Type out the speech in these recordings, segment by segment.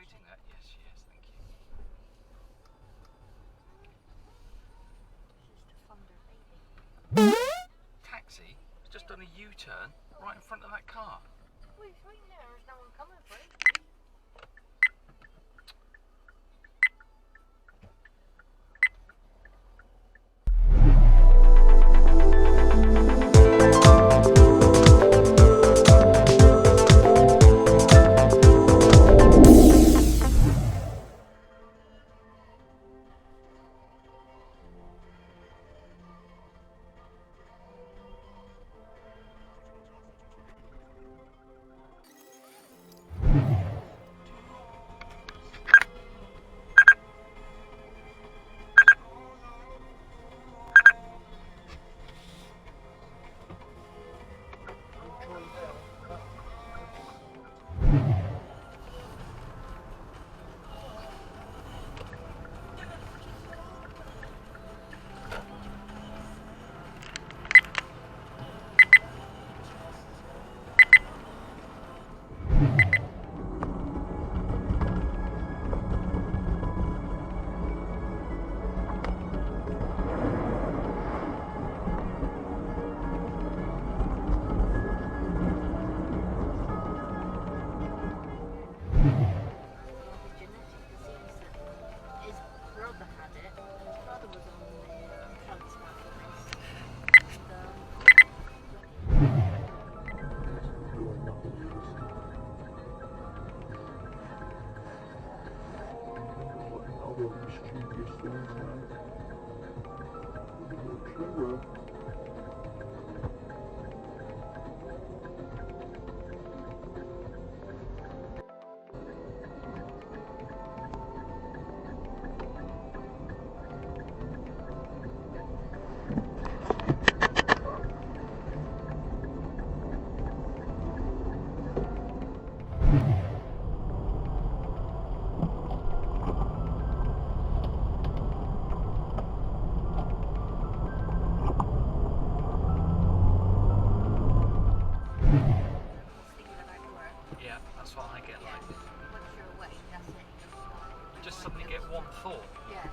waiting there? Yes, she is, thank you. Taxi? It's just done a U-turn right in front of that car. Well, it's right there, there's no one coming for it. Just suddenly get one thought. Yeah.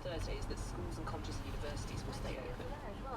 Thursday is that schools and colleges and universities will stay open.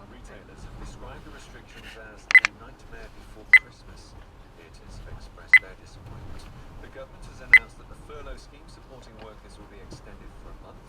Retailers have described the restrictions as a nightmare before Christmas. Theatres have expressed their disappointment. The government has announced that the furlough scheme supporting workers will be extended for a month.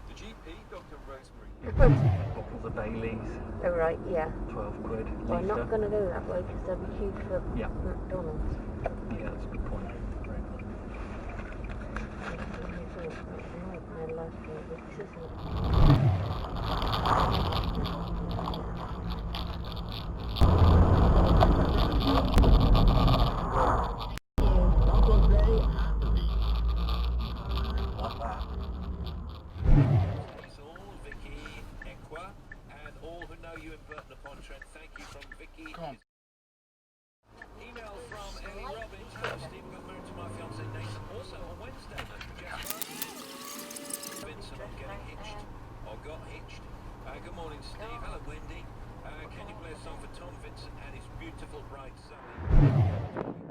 The GP, Dr. Rosemary... Bottle the Baileys. Oh, right, yeah. 12 quid. Well, I'm not going to go that way because they'll be huge for McDonald's. Yeah, that's a good point. My life this isn't Vicky, Equa, and all who know you in Burton-upon-Trent, thank you from Vicky. Email from Ellie Robbins. Hello, Steve. Got married to my fiance Nathan. Also on Wednesday, Vincent, I'm getting hitched. Or got hitched. Good morning, Steve. Hello, Wendy. Can you please play a song for Tom Vincent and his beautiful bride Sally.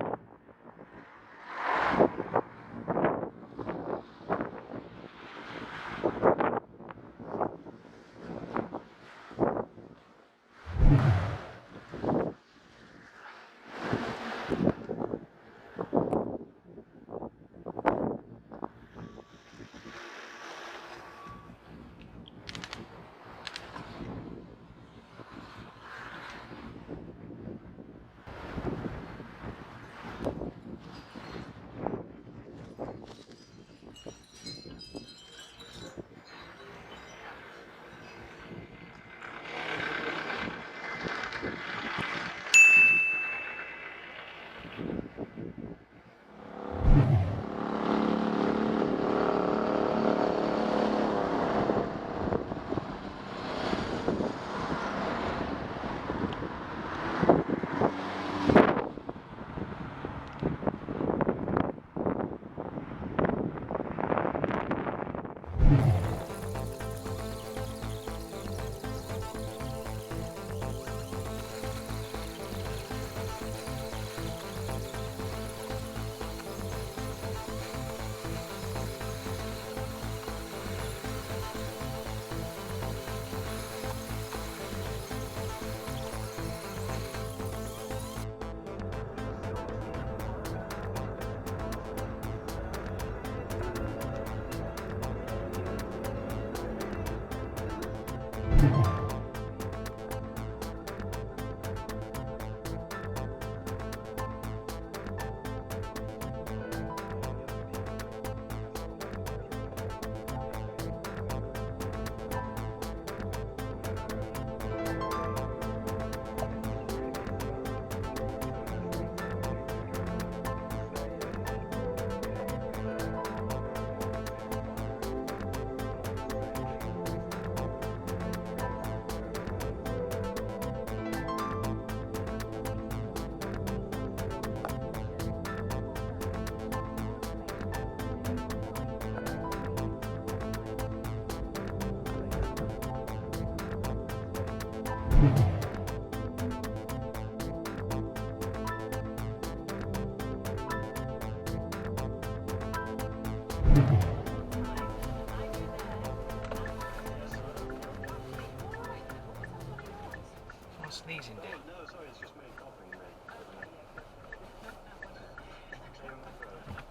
I'm sneezing, dear. No, sorry, it's just me coughing,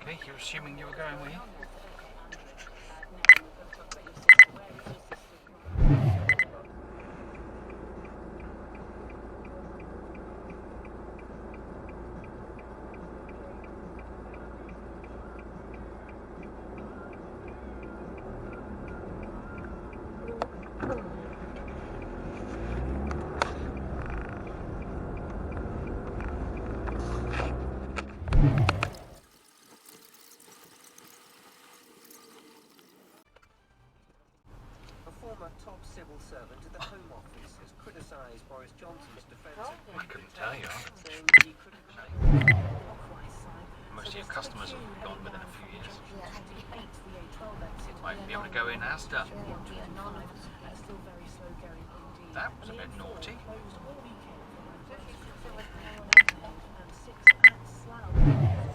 Okay, you're assuming you were going, were you? A former top civil servant at the Home Office has criticised Boris Johnson's defence of I couldn't tell you. saying he couldn't Most of your customers will be gone within a few years. Yeah. Might be able to go in as done. Yeah, it'll be anonymous. still very slow going indeed. That was a bit naughty. Closed all weekend for and 6 at Slough.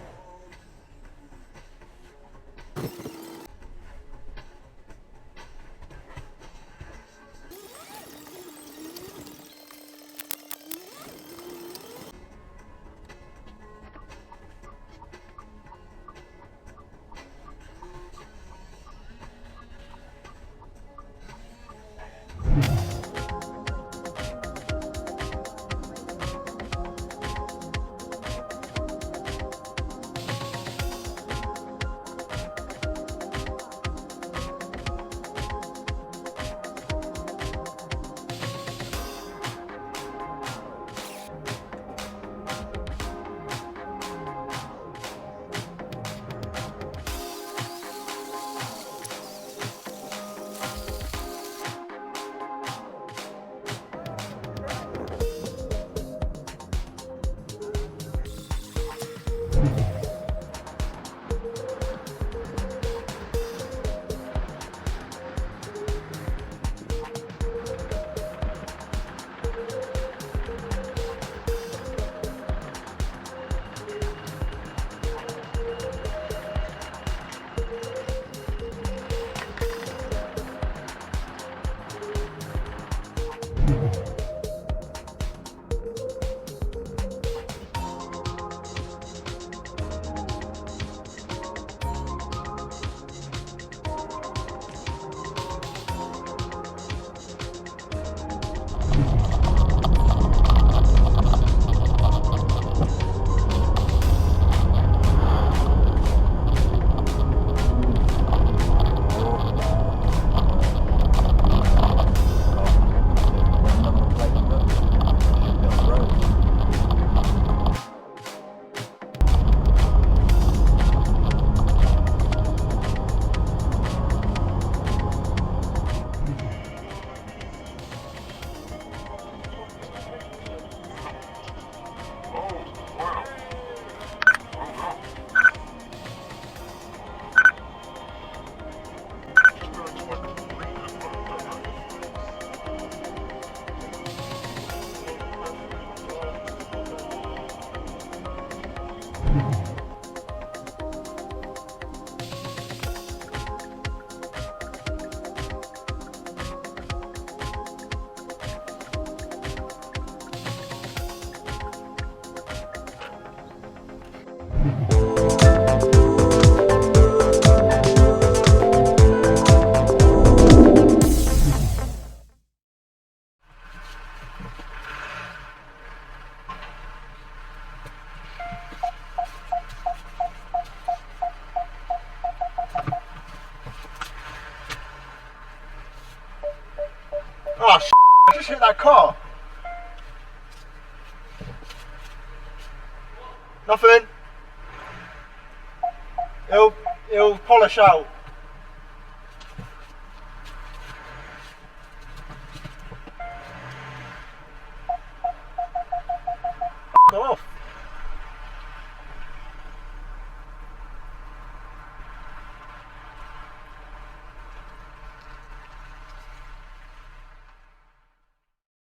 Oh, I just hit that car. Nothing. It'll polish out.